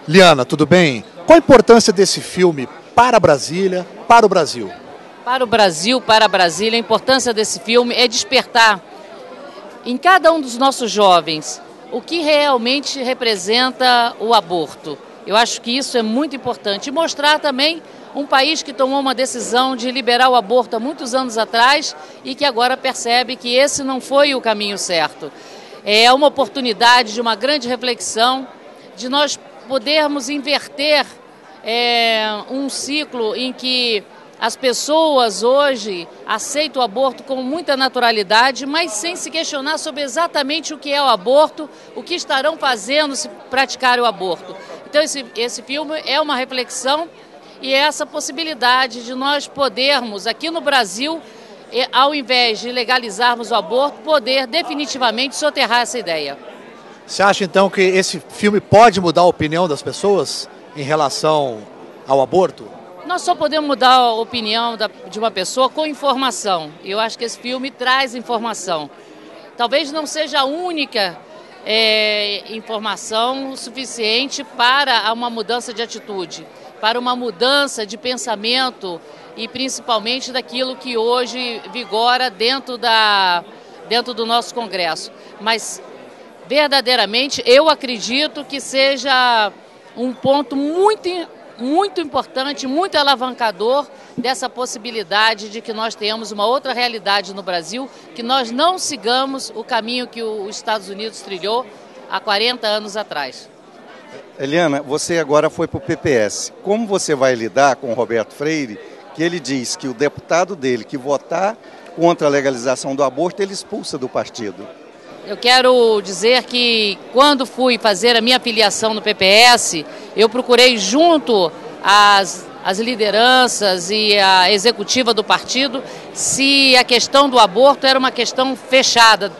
Liana, tudo bem? Qual a importância desse filme para Brasília, para o Brasil? Para o Brasil, para Brasília, a importância desse filme é despertar em cada um dos nossos jovens o que realmente representa o aborto. Eu acho que isso é muito importante. E mostrar também um país que tomou uma decisão de liberar o aborto há muitos anos atrás e que agora percebe que esse não foi o caminho certo. É uma oportunidade de uma grande reflexão, de nós podermos inverter um ciclo em que as pessoas hoje aceitam o aborto com muita naturalidade, mas sem se questionar sobre exatamente o que é o aborto, o que estarão fazendo se praticarem o aborto. Então esse filme é uma reflexão e é essa possibilidade de nós podermos, aqui no Brasil, ao invés de legalizarmos o aborto, poder definitivamente soterrar essa ideia. Você acha então que esse filme pode mudar a opinião das pessoas em relação ao aborto? Nós só podemos mudar a opinião de uma pessoa com informação. Eu acho que esse filme traz informação. Talvez não seja a única informação suficiente para uma mudança de atitude, para uma mudança de pensamento e principalmente daquilo que hoje vigora dentro do nosso Congresso. Mas verdadeiramente eu acredito que seja um ponto muito importante, muito alavancador dessa possibilidade de que nós tenhamos uma outra realidade no Brasil, que nós não sigamos o caminho que os Estados Unidos trilhou há 40 anos atrás. Eliana, você agora foi para o PPS. Como você vai lidar com o Roberto Freire, que ele diz que o deputado dele que votar contra a legalização do aborto, ele expulsa do partido? Eu quero dizer que quando fui fazer a minha filiação no PPS, eu procurei junto às lideranças e à executiva do partido se a questão do aborto era uma questão fechada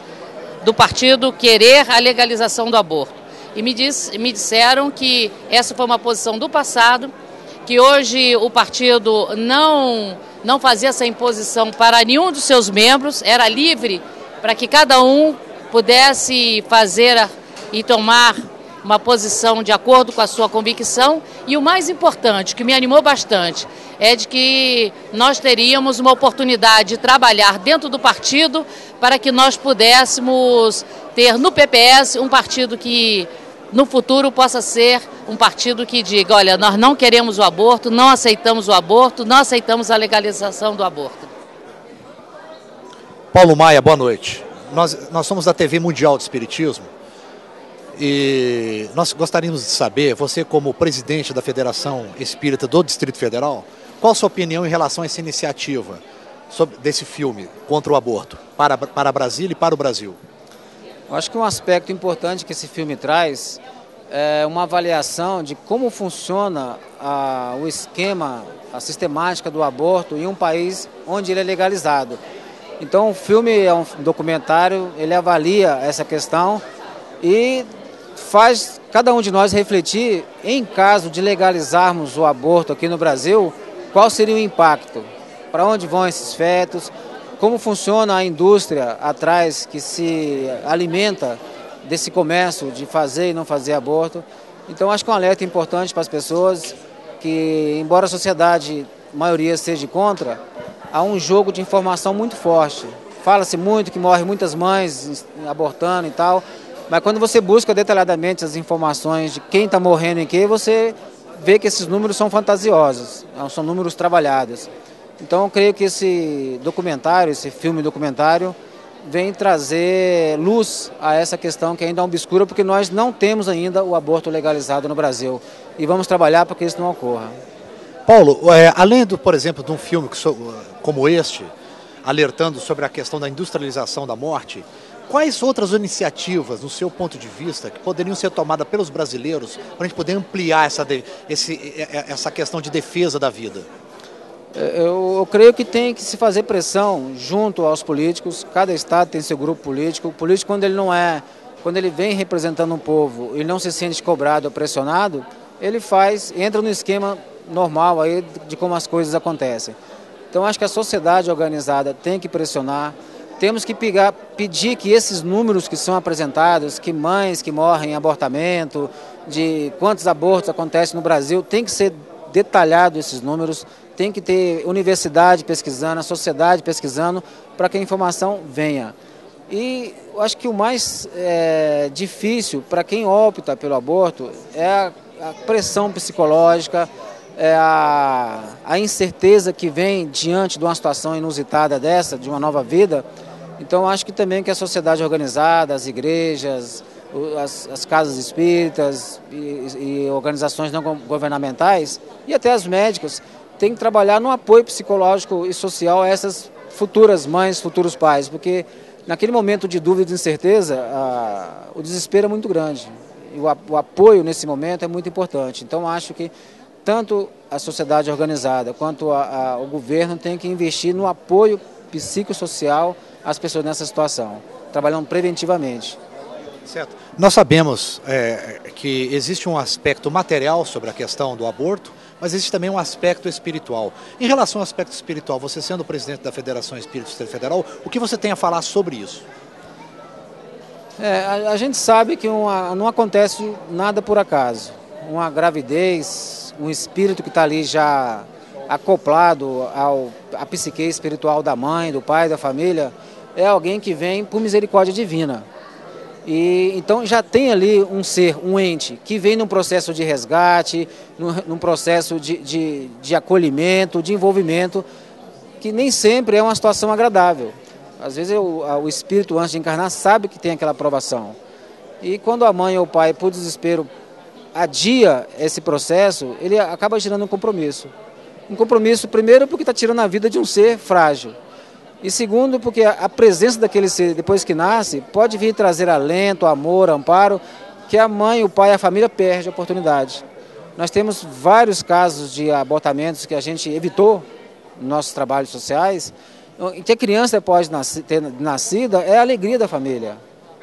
do partido querer a legalização do aborto. E me disseram que essa foi uma posição do passado, que hoje o partido não fazia essa imposição para nenhum dos seus membros, era livre para que cada um pudesse fazer e tomar uma posição de acordo com a sua convicção. E o mais importante, que me animou bastante, é de que nós teríamos uma oportunidade de trabalhar dentro do partido para que nós pudéssemos ter no PPS um partido que no futuro possa ser um partido que diga, olha, nós não queremos o aborto, não aceitamos o aborto, não aceitamos a legalização do aborto. Paulo Maia, boa noite. Nós somos da TV Mundial de Espiritismo e nós gostaríamos de saber, você como presidente da Federação Espírita do Distrito Federal, qual a sua opinião em relação a essa iniciativa desse filme contra o aborto, para Brasília e para o Brasil? Eu acho que um aspecto importante que esse filme traz é uma avaliação de como funciona o esquema, a sistemática do aborto em um país onde ele é legalizado. Então o filme é um documentário, ele avalia essa questão e faz cada um de nós refletir, em caso de legalizarmos o aborto aqui no Brasil, qual seria o impacto, para onde vão esses fetos, como funciona a indústria atrás que se alimenta desse comércio de fazer e não fazer aborto. Então acho que é um alerta importante para as pessoas que, embora a sociedade, a maioria, seja contra, há um jogo de informação muito forte. Fala-se muito que morrem muitas mães abortando e tal, mas quando você busca detalhadamente as informações de quem está morrendo em quê, você vê que esses números são fantasiosos, são números trabalhados. Então eu creio que esse documentário, esse filme documentário, vem trazer luz a essa questão que ainda é obscura, porque nós não temos ainda o aborto legalizado no Brasil. E vamos trabalhar para que isso não ocorra. Paulo, além, por exemplo, de um filme como este, alertando sobre a questão da industrialização da morte, quais outras iniciativas, no seu ponto de vista, que poderiam ser tomadas pelos brasileiros para a gente poder ampliar essa questão de defesa da vida? Eu creio que tem que se fazer pressão junto aos políticos. Cada estado tem seu grupo político. O político, quando ele vem representando um povo e não se sente cobrado ou pressionado, ele entra no esquema normal aí de como as coisas acontecem. Então acho que a sociedade organizada tem que pressionar. Temos que pedir que esses números que são apresentados, que mães que morrem em abortamento, de quantos abortos acontecem no Brasil, tem que ser detalhado esses números. Tem que ter universidade pesquisando, a sociedade pesquisando, para que a informação venha. E eu acho que o mais difícil para quem opta pelo aborto é a pressão psicológica, é a incerteza que vem diante de uma situação inusitada dessa, de uma nova vida. Então acho que também que a sociedade organizada, as igrejas, as casas espíritas e organizações não governamentais e até as médicas tem que trabalhar no apoio psicológico e social a essas futuras mães, futuros pais, porque naquele momento de dúvida e incerteza, o desespero é muito grande. E o apoio nesse momento é muito importante. Então, acho que tanto a sociedade organizada quanto o governo tem que investir no apoio psicossocial às pessoas nessa situação, trabalhando preventivamente. Certo. Nós sabemos que existe um aspecto material sobre a questão do aborto, mas existe também um aspecto espiritual. Em relação ao aspecto espiritual, você sendo presidente da Federação Espírita do Distrito Federal, o que você tem a falar sobre isso? A gente sabe que não acontece nada por acaso. Uma gravidez, um espírito que está ali já acoplado à psique espiritual da mãe, do pai, da família, é alguém que vem por misericórdia divina. E então já tem ali um ser, um ente, que vem num processo de resgate, num processo de acolhimento, de envolvimento, que nem sempre é uma situação agradável. Às vezes o espírito, antes de encarnar, sabe que tem aquela aprovação. E quando a mãe ou o pai, por desespero, adia esse processo, ele acaba gerando um compromisso. Um compromisso, primeiro, porque está tirando a vida de um ser frágil. E segundo, porque a presença daquele ser, depois que nasce, pode vir trazer alento, amor, amparo, que a mãe, o pai, a família perde a oportunidade. Nós temos vários casos de abortamentos que a gente evitou nos nossos trabalhos sociais, em que a criança, após ter nascida, é a alegria da família.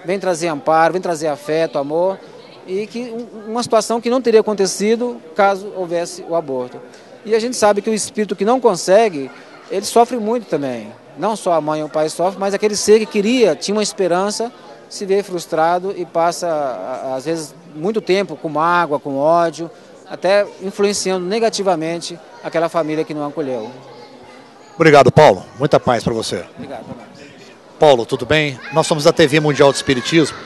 Vem trazer amparo, vem trazer afeto, amor, e que uma situação que não teria acontecido caso houvesse o aborto. E a gente sabe que o espírito que não consegue, ele sofre muito também. Não só a mãe ou o pai sofrem, mas aquele ser que tinha uma esperança, se vê frustrado e passa, às vezes, muito tempo com mágoa, com ódio, até influenciando negativamente aquela família que não acolheu. Obrigado, Paulo. Muita paz para você. Obrigado. Paulo, tudo bem? Nós somos da TV Mundial do Espiritismo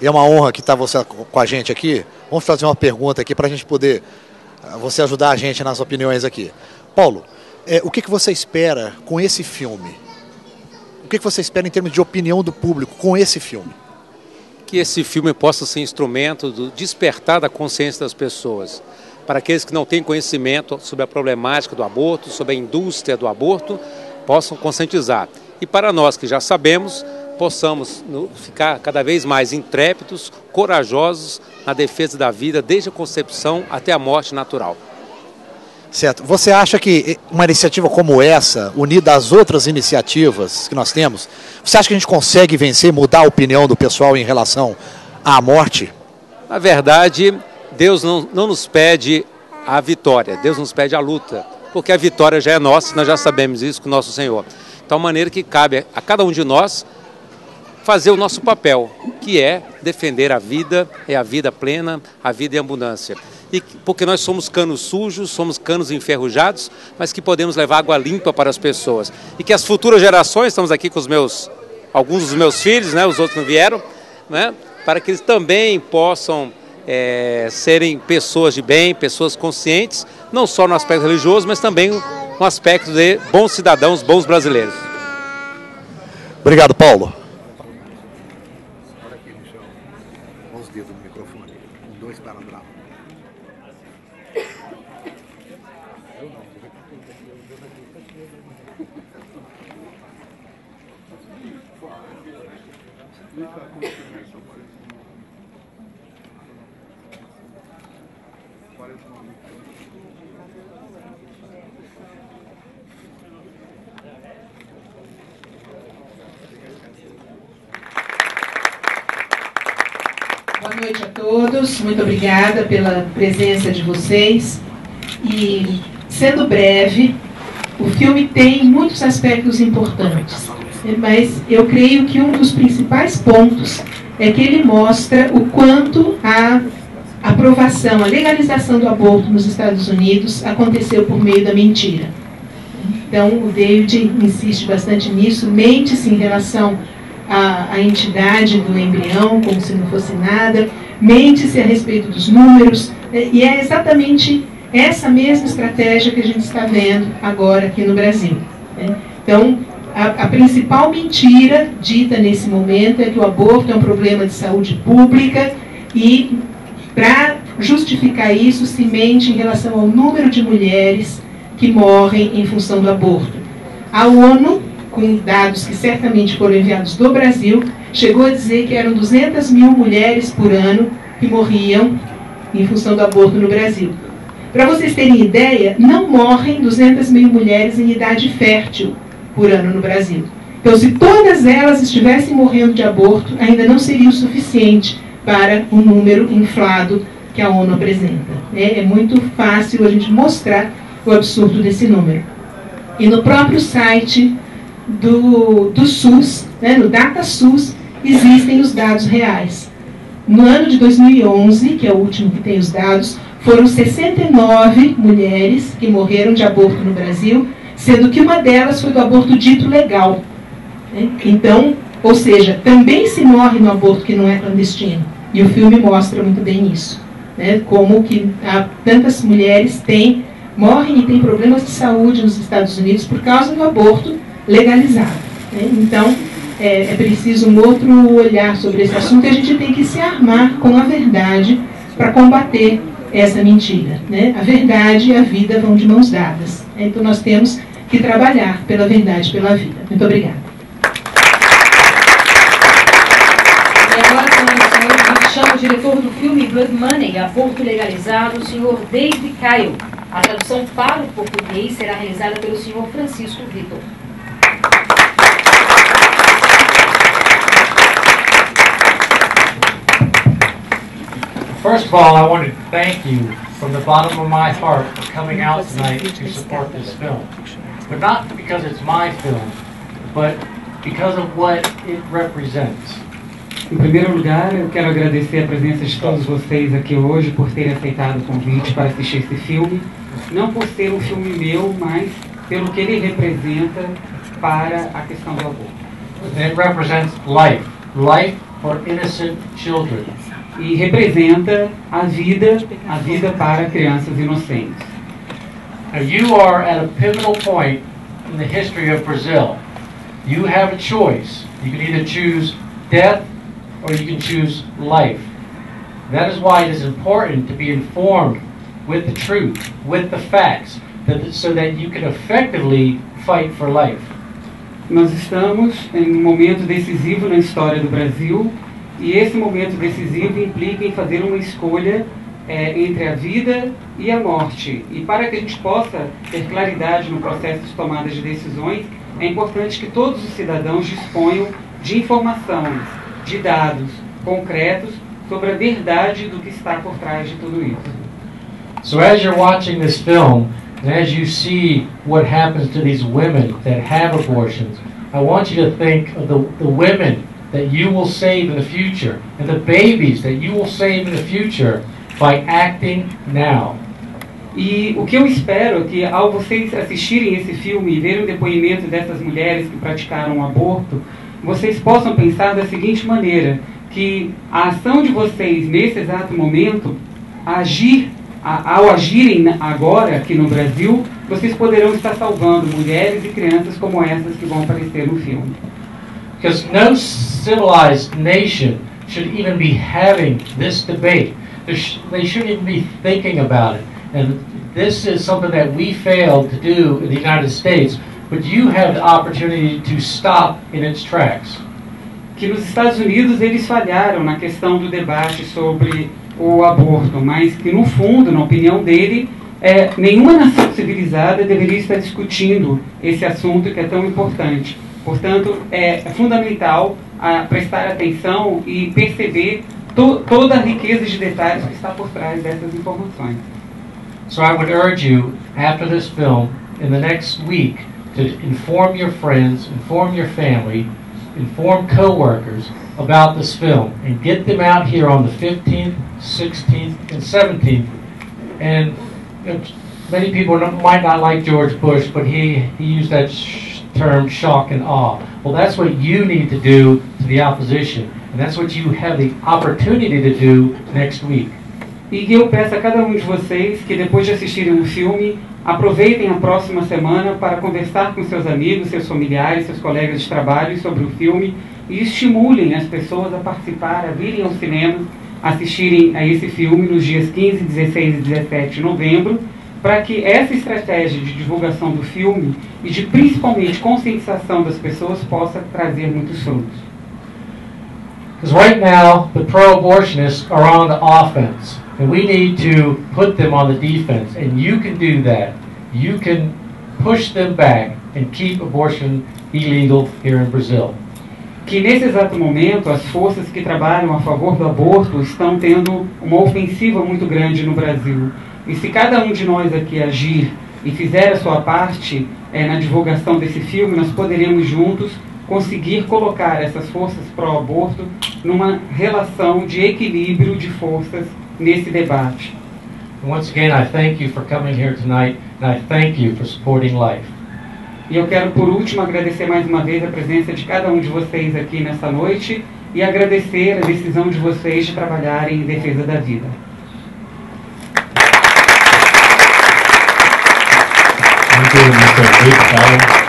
e é uma honra que está você com a gente aqui. Vamos fazer uma pergunta aqui para a gente poder, você ajudar a gente nas opiniões aqui. Paulo, o que você espera com esse filme? O que você espera em termos de opinião do público com esse filme? Que esse filme possa ser instrumento do despertar da consciência das pessoas. Para aqueles que não têm conhecimento sobre a problemática do aborto, sobre a indústria do aborto, possam conscientizar. E para nós que já sabemos, possamos ficar cada vez mais intrépidos, corajosos na defesa da vida, desde a concepção até a morte natural. Certo. Você acha que uma iniciativa como essa, unida às outras iniciativas que nós temos, você acha que a gente consegue vencer, mudar a opinião do pessoal em relação à morte? Na verdade, Deus não nos pede a vitória, Deus nos pede a luta, porque a vitória já é nossa, nós já sabemos isso com o nosso Senhor. Então, a maneira que cabe a cada um de nós fazer o nosso papel, que é defender a vida plena, a vida em abundância. E porque nós somos canos sujos, somos canos enferrujados, mas que podemos levar água limpa para as pessoas. E que as futuras gerações, estamos aqui com os meus alguns dos meus filhos, né, os outros não vieram, né, para que eles também possam serem pessoas de bem, pessoas conscientes, não só no aspecto religioso, mas também no aspecto de bons cidadãos, bons brasileiros. Obrigado, Paulo. Olha aqui, Michel. Olha os dedos no microfone. 1, 2, para bravo. Boa noite a todos, muito obrigada pela presença de vocês. E, sendo breve, o filme tem muitos aspectos importantes, mas eu creio que um dos principais pontos é que ele mostra o quanto a aprovação, a legalização do aborto nos Estados Unidos aconteceu por meio da mentira. Então, o David insiste bastante nisso, mente-se em relação à entidade do embrião, como se não fosse nada, mente-se a respeito dos números, e é exatamente essa mesma estratégia que a gente está vendo agora aqui no Brasil. Então, a principal mentira dita nesse momento é que o aborto é um problema de saúde pública e, para justificar isso, se mente em relação ao número de mulheres que morrem em função do aborto. A ONU, com dados que certamente foram enviados do Brasil, chegou a dizer que eram 200 mil mulheres por ano que morriam em função do aborto no Brasil. Para vocês terem ideia, não morrem 200 mil mulheres em idade fértil por ano no Brasil. Então, se todas elas estivessem morrendo de aborto, ainda não seria o suficiente para o número inflado que a ONU apresenta. É muito fácil a gente mostrar o absurdo desse número. E no próprio site do SUS, no DataSUS, existem os dados reais. No ano de 2011, que é o último que tem os dados, foram 69 mulheres que morreram de aborto no Brasil, sendo que uma delas foi do aborto dito legal. Então, ou seja, também se morre no aborto que não é clandestino. E o filme mostra muito bem isso. Como que tantas mulheres morrem e têm problemas de saúde nos Estados Unidos por causa do aborto legalizado. Então, é preciso um outro olhar sobre esse assunto, e a gente tem que se armar com a verdade para combater essa mentira. A verdade e a vida vão de mãos dadas. Então, nós temos que trabalhar pela verdade e pela vida. Muito obrigada. E agora, senhoras e senhores, chamo o diretor do filme Blood Money, Aborto Legalizado, o senhor David Kyle. A tradução para o português será realizada pelo senhor Francisco Vitor. First of all, I want to thank you from the bottom of my heart for coming out tonight to support this film. But not because it's my film, but because of what it represents. Em primeiro lugar, eu quero agradecer a presença de todos vocês aqui hoje por terem aceitado o convite para assistir esse filme, não por ser um filme meu, mas pelo que ele representa para a questão do aborto. It represents life, life for innocent children. E representa a vida para crianças inocentes. Now you are at a pivotal point in the history of Brazil. You have a choice. You can either choose death or you can choose life. That is why it is important to be informed with the truth, with the facts, so that you can effectively fight for life. Nós estamos em um momento decisivo na história do Brasil, e esse momento decisivo implica em fazer uma escolha entre a vida e a morte. E para que a gente possa ter claridade no processo de tomada de decisões, é importante que todos os cidadãos disponham de informações, de dados concretos sobre a verdade do que está por trás de tudo isso. So as you're watching this film, and as you see what happens to these women that have abortions, I want you to think of the women that you will save in the future, and the babies that you will save in the future by acting now. E o que eu espero é que, ao vocês assistirem esse filme e verem o depoimento dessas mulheres que praticaram o aborto, vocês possam pensar da seguinte maneira, que a ação de vocês nesse exato momento, ao agirem agora aqui no Brasil, vocês poderão estar salvando mulheres e crianças como essas que vão aparecer no filme. Because no civilized nation should even be having this debate. They shouldn't even be thinking about it. And this is something that we failed to do in the United States, but you have the opportunity to stop in its tracks. Que nos Estados Unidos eles falharam na questão do debate sobre o aborto, mas que no fundo, na opinião dele, nenhuma nação civilizada deveria estar discutindo esse assunto que é tão importante. Portanto, é fundamental prestar atenção e perceber toda a riqueza de detalhes que está por trás dessas informações. So I would urge you, after this film, in the next week, to inform your friends, inform your family, inform co-workers about this film, and get them out here on the 15th, 16th, and 17th. And many people might not like George Bush, but he used that term shock and awe. Well, that's what you need to do to the opposition, and that's what you have the opportunity to do next week. E eu peço a cada um de vocês que depois de assistirem o filme, aproveitem a próxima semana para conversar com seus amigos, seus familiares, seus colegas de trabalho sobre o filme e estimulem as pessoas a participar, a virem ao cinema, assistirem a esse filme nos dias 15, 16 e 17 de novembro, para que essa estratégia de divulgação do filme e de principalmente conscientização das pessoas possa trazer muitos frutos. Because right now, the pro-abortionists are on the offense, and we need to put them on the defense, and you can do that. You can push them back and keep abortion illegal here in Brazil. Que nesse exato momento, as forças que trabalham a favor do aborto estão tendo uma ofensiva muito grande no Brasil. E se cada um de nós aqui agir e fizer a sua parte na divulgação desse filme, nós poderemos juntos conseguir colocar essas forças pró-aborto numa relação de equilíbrio de forças nesse debate. Once again, I thank you for coming here tonight, and I thank you for supporting life. E eu quero, por último, agradecer mais uma vez a presença de cada um de vocês aqui nessa noite e agradecer a decisão de vocês de trabalharem em defesa da vida. Thank you, Mr. Rick.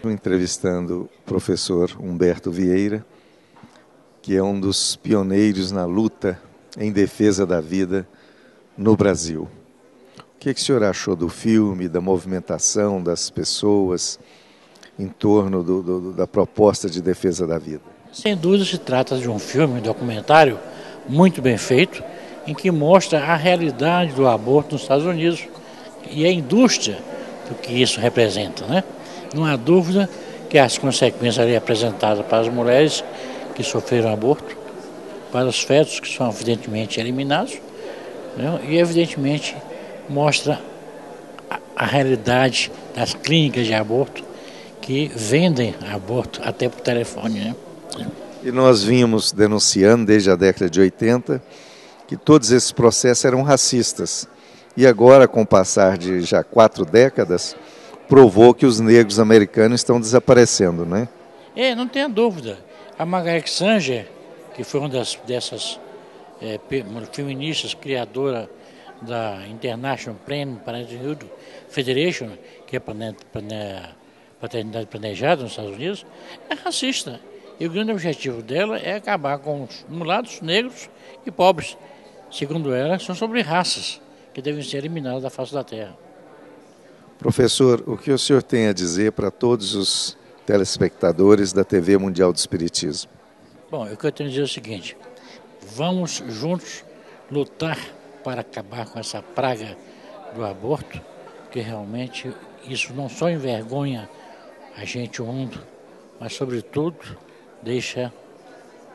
Entrevistando o professor Humberto Vieira, que é um dos pioneiros na luta em defesa da vida no Brasil. O que o senhor achou do filme, da movimentação das pessoas em torno da proposta de defesa da vida? Sem dúvida se trata de um filme, um documentário muito bem feito, em que mostra a realidade do aborto nos Estados Unidos e a indústria do que isso representa, né? Não há dúvida que as consequências ali apresentadas para as mulheres que sofreram aborto, para os fetos que são evidentemente eliminados, né? E evidentemente mostra a realidade das clínicas de aborto que vendem aborto até por telefone, né? E nós vimos denunciando desde a década de 80 que todos esses processos eram racistas. E agora, com o passar de já 4 décadas, provou que os negros americanos estão desaparecendo, né? Não tenha dúvida. A Margaret Sanger, que foi uma dessas feministas, criadora da International Planned Parenthood Federation, que é paternidade planejada nos Estados Unidos, é racista. E o grande objetivo dela é acabar com os mulatos, negros e pobres. Segundo ela, são sobre raças que devem ser eliminadas da face da terra. Professor, o que o senhor tem a dizer para todos os telespectadores da TV Mundial do Espiritismo? Bom, o que eu tenho a dizer é o seguinte: vamos juntos lutar para acabar com essa praga do aborto, que realmente isso não só envergonha a gente, o mundo, mas sobretudo deixa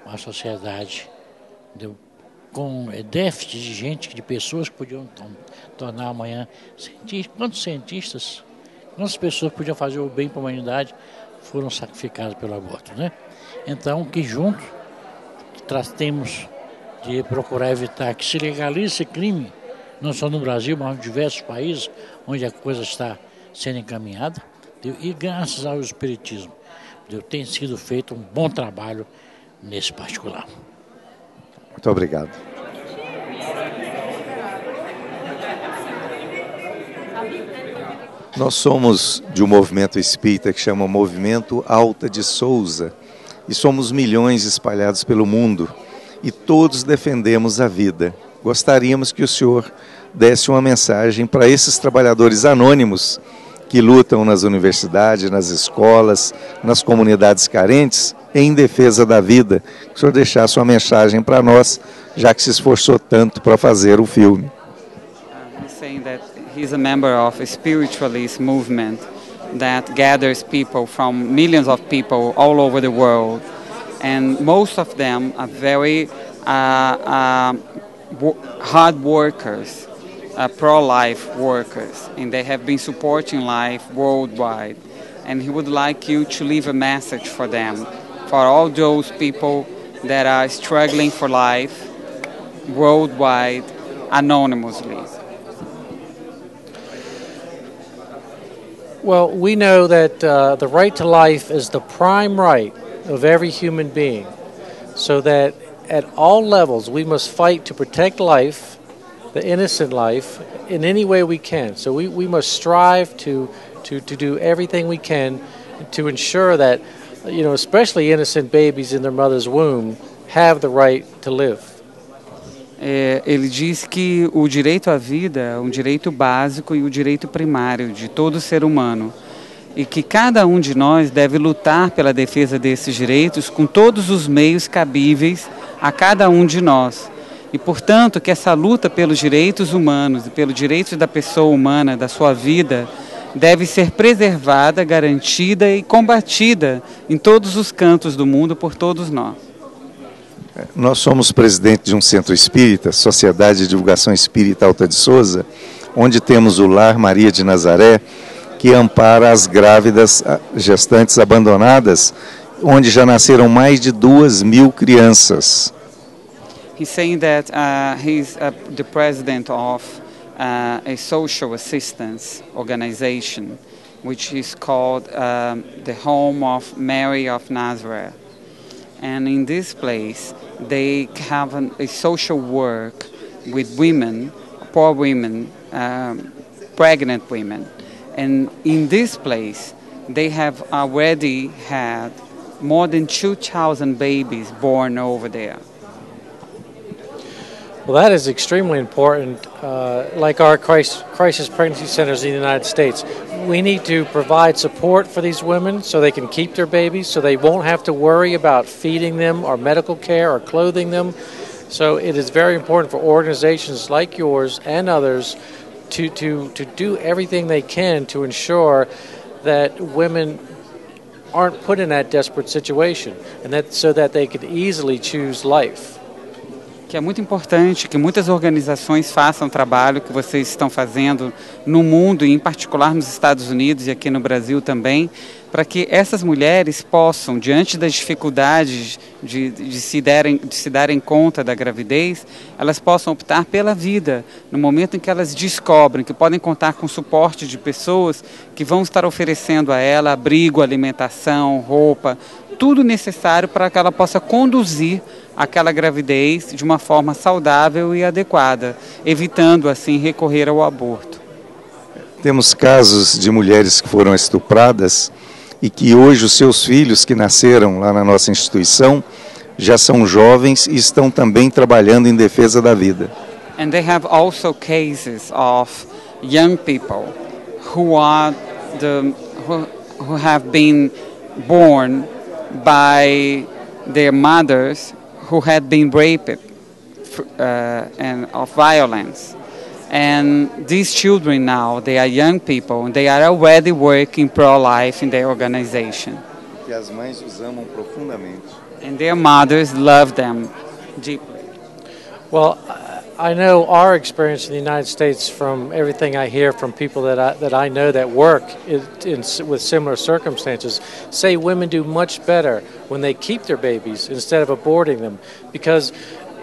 a sociedade com déficit de gente, de pessoas que podiam tornar amanhã cientistas. Quantos cientistas, quantas pessoas podiam fazer o bem para a humanidade foram sacrificadas pelo aborto, né? Então, que juntos tratemos de procurar evitar que se legalize esse crime, não só no Brasil, mas em diversos países onde a coisa está sendo encaminhada, e graças ao Espiritismo tem sido feito um bom trabalho nesse particular. Muito obrigado. Nós somos de um movimento espírita que chama Movimento Alta de Souza e somos milhões espalhados pelo mundo e todos defendemos a vida. Gostaríamos que o senhor desse uma mensagem para esses trabalhadores anônimos que lutam nas universidades, nas escolas, nas comunidades carentes, em defesa da vida. Que o senhor deixasse uma mensagem para nós, já que se esforçou tanto para fazer o filme. He's saying that he's a member of a spiritualist movement that gathers people from millions of people all over the world, and most of them are very hard workers. Pro-life workers, and they have been supporting life worldwide. And he would like you to leave a message for them, for all those people that are struggling for life worldwide, anonymously. Well, we know that the right to life is the prime right of every human being, so that at all levels we must fight to protect life, the innocent life, in any way we can. So we must strive to do everything we can to ensure that, especially innocent babies in their mother's womb, have the right to live. Ele diz que o direito à vida é um direito básico e o direito primário de todo ser humano, e que cada um de nós deve lutar pela defesa desses direitos com todos os meios cabíveis a cada um de nós. E, portanto, que essa luta pelos direitos humanos e pelo direito da pessoa humana, da sua vida, deve ser preservada, garantida e combatida em todos os cantos do mundo por todos nós. Nós somos presidente de um centro espírita, Sociedade de Divulgação Espírita Alta de Souza, onde temos o Lar Maria de Nazaré, que ampara as grávidas gestantes abandonadas, onde já nasceram mais de 2.000 crianças. He's saying that he's the president of a social assistance organization, which is called the Home of Mary of Nazareth. And in this place, they have a social work with women, poor women, pregnant women. And in this place, they have already had more than 2,000 babies born over there. Well, that is extremely important. Like our crisis pregnancy centers in the United States, we need to provide support for these women so they can keep their babies, so they won't have to worry about feeding them or medical care or clothing them. So it is very important for organizations like yours and others to do everything they can to ensure that women aren't put in that desperate situation, and that so that they could easily choose life. Que é muito importante que muitas organizações façam o trabalho que vocês estão fazendo no mundo, e em particular nos Estados Unidos e aqui no Brasil também, para que essas mulheres possam, diante das dificuldades de se darem conta da gravidez, elas possam optar pela vida, no momento em que elas descobrem que podem contar com o suporte de pessoas que vão estar oferecendo a ela abrigo, alimentação, roupa, tudo necessário para que ela possa conduzir aquela gravidez de uma forma saudável e adequada, evitando assim recorrer ao aborto. Temos casos de mulheres que foram estupradas e que hoje os seus filhos que nasceram lá na nossa instituição já são jovens e estão também trabalhando em defesa da vida. And they have also cases of young people who have been born by their mothers who had been raped and of violence. And these children now, they are young people, and they are already working pro-life in their organization. Que as mães os amam profundamente. And their mothers love them deeply. Well, I know our experience in the United States from everything I hear from people that I know that work with similar circumstances say women do much better when they keep their babies instead of aborting them, because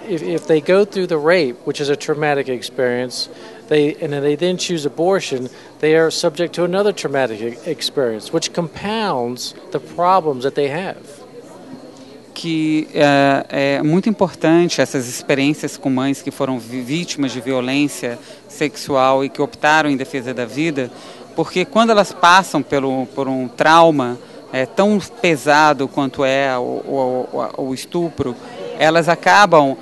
if they go through the rape, which is a traumatic experience, and they then choose abortion, they are subject to another traumatic experience, which compounds the problems that they have. Que é muito importante essas experiências com mães que foram vítimas de violência sexual e que optaram em defesa da vida, porque quando elas passam por um trauma tão pesado quanto é o estupro, elas acabam,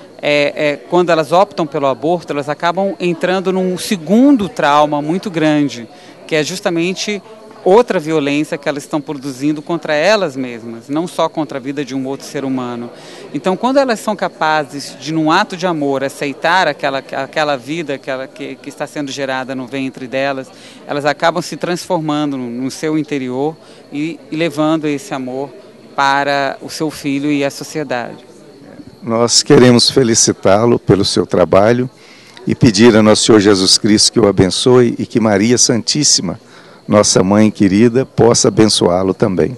quando elas optam pelo aborto, elas acabam entrando num segundo trauma muito grande, que é justamente outra violência que elas estão produzindo contra elas mesmas, não só contra a vida de um outro ser humano. Então, quando elas são capazes de, num ato de amor, aceitar aquela vida que está sendo gerada no ventre delas, elas acabam se transformando no seu interior e levando esse amor para o seu filho e a sociedade. Nós queremos felicitá-lo pelo seu trabalho e pedir a Nosso Senhor Jesus Cristo que o abençoe e que Maria Santíssima, nossa mãe querida, possa abençoá-lo também.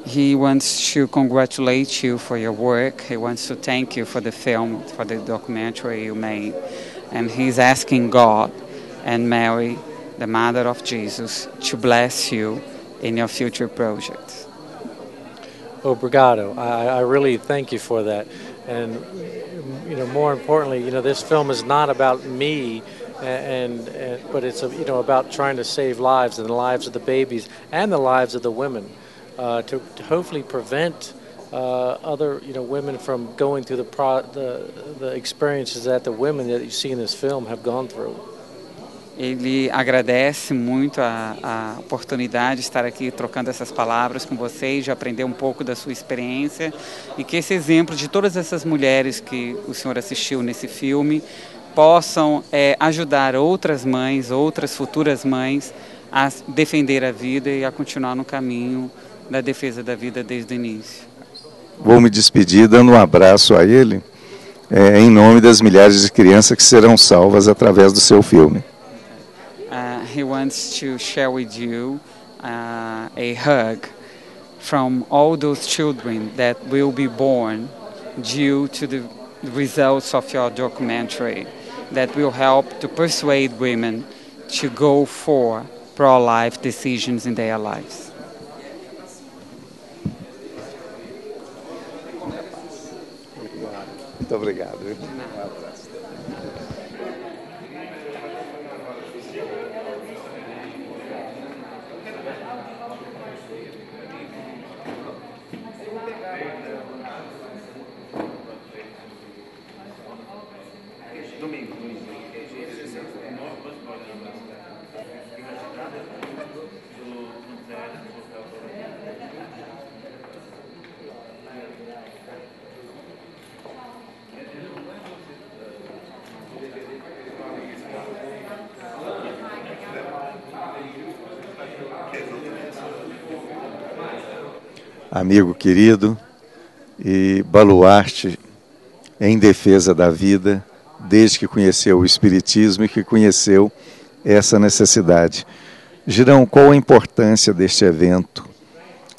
He wants to congratulate you for your work. He wants to thank you for the film, for the documentary you made. And he's asking God and Mary, the Mother of Jesus, to bless you in your future projects. Obrigado. I really thank you for that. And, more importantly, this film is not about me, but it's about trying to save lives, and the lives of the babies and the lives of the women, to hopefully prevent other women from going through the experiences that the women that you see in this film have gone through. Ele agradece muito a oportunidade de estar aqui trocando essas palavras com vocês, de aprender um pouco da sua experiência, e que esse exemplo de todas essas mulheres que o senhor assistiu nesse filme possam ajudar outras mães, outras futuras mães a defender a vida e a continuar no caminho da defesa da vida desde o início. Vou me despedir dando um abraço a ele, em nome das milhares de crianças que serão salvas através do seu filme. He wants to share with you a hug from all those children that will be born due to the results of your documentary, that will help to persuade women to go for pro-life decisions in their lives. Muito obrigado. Amigo querido e baluarte em defesa da vida, desde que conheceu o Espiritismo e que conheceu essa necessidade. Girão, qual a importância deste evento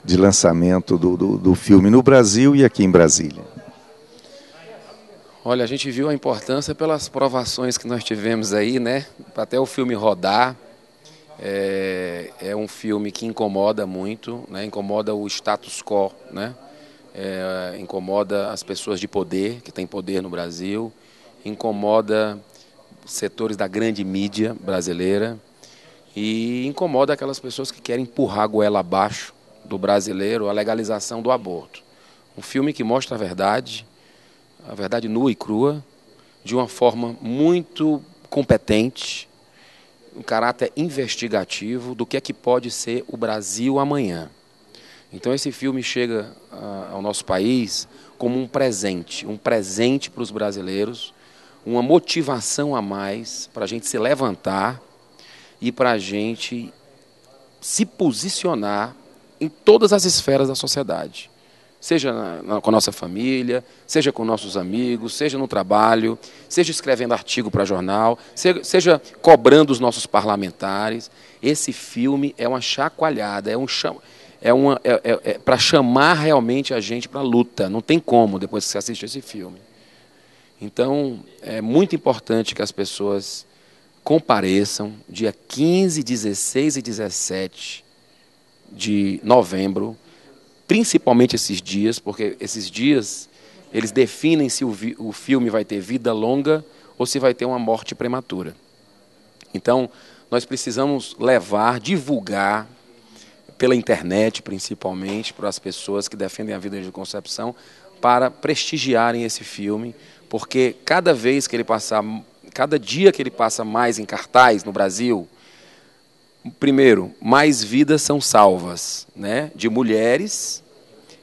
de lançamento do filme no Brasil e aqui em Brasília? Olha, a gente viu a importância pelas provações que nós tivemos aí, né? Até o filme rodar. É um filme que incomoda muito, né? Incomoda o status quo, né? Incomoda as pessoas de poder, que têm poder no Brasil, incomoda setores da grande mídia brasileira e incomoda aquelas pessoas que querem empurrar a goela abaixo do brasileiro a legalização do aborto. Um filme que mostra a verdade nua e crua, de uma forma muito competente, um caráter investigativo do que é que pode ser o Brasil amanhã. Então esse filme chega ao nosso país como um presente para os brasileiros, uma motivação a mais para a gente se levantar e para a gente se posicionar em todas as esferas da sociedade, seja com a nossa família, seja com nossos amigos, seja no trabalho, seja escrevendo artigo para jornal, seja cobrando os nossos parlamentares. Esse filme é uma chacoalhada, para chamar realmente a gente para a luta. Não tem como depois que você assiste esse filme. Então, é muito importante que as pessoas compareçam dia 15, 16 e 17 de novembro, principalmente esses dias, porque esses dias eles definem se o filme vai ter vida longa ou se vai ter uma morte prematura. Então, nós precisamos divulgar pela internet, principalmente, para as pessoas que defendem a vida de concepção, para prestigiarem esse filme, porque cada dia que ele passa mais em cartaz no Brasil, primeiro, mais vidas são salvas, né, de mulheres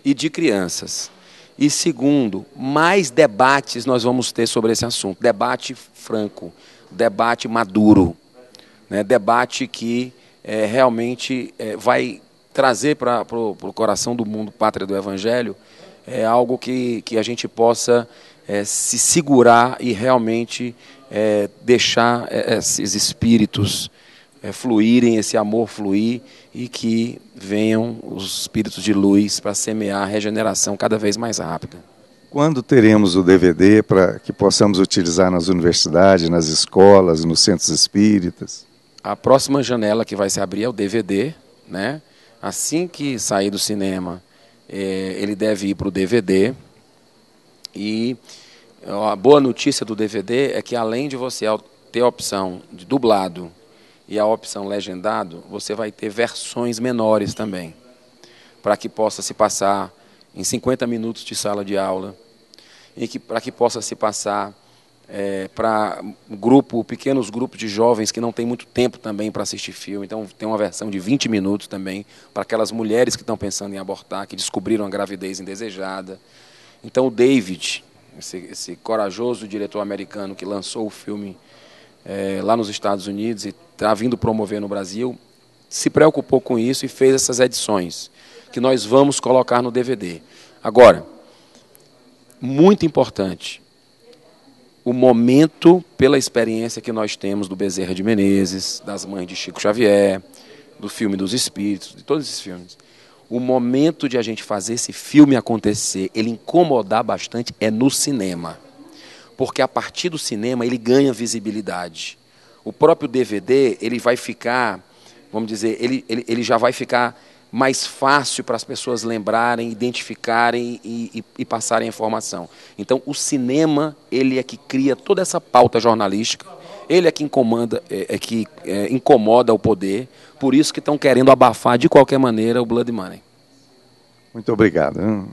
e de crianças. E segundo, mais debates nós vamos ter sobre esse assunto. Debate franco, debate maduro, né, debate que realmente vai trazer para o coração do mundo, pátria do Evangelho, algo que a gente possa se segurar e realmente deixar esses espíritos fluírem, esse amor fluir, e que venham os espíritos de luz para semear a regeneração cada vez mais rápida. Quando teremos o DVD para que possamos utilizar nas universidades, nas escolas, nos centros espíritas? A próxima janela que vai se abrir é o DVD, né? Assim que sair do cinema, ele deve ir para o DVD. E a boa notícia do DVD é que, além de você ter a opção de dublado e a opção legendado, você vai ter versões menores também, para que possa se passar em 50 minutos de sala de aula, e para que possa se passar para pequenos grupos de jovens que não têm muito tempo também para assistir filme. Então tem uma versão de 20 minutos também, para aquelas mulheres que estão pensando em abortar, que descobriram a gravidez indesejada. Então o David, esse corajoso diretor americano que lançou o filme lá nos Estados Unidos e está vindo promover no Brasil, se preocupou com isso e fez essas edições, que nós vamos colocar no DVD. Agora, muito importante, o momento, pela experiência que nós temos do Bezerra de Menezes, das Mães de Chico Xavier, do filme dos Espíritos, de todos esses filmes, o momento de a gente fazer esse filme acontecer, ele incomodar bastante, é no cinema. Porque a partir do cinema ele ganha visibilidade. O próprio DVD, ele vai ficar, vamos dizer, ele já vai ficar mais fácil para as pessoas lembrarem, identificarem e passarem a informação. Então, o cinema, ele é que cria toda essa pauta jornalística, ele é que incomoda o poder, por isso que estão querendo abafar de qualquer maneira o Blood Money. Muito obrigado.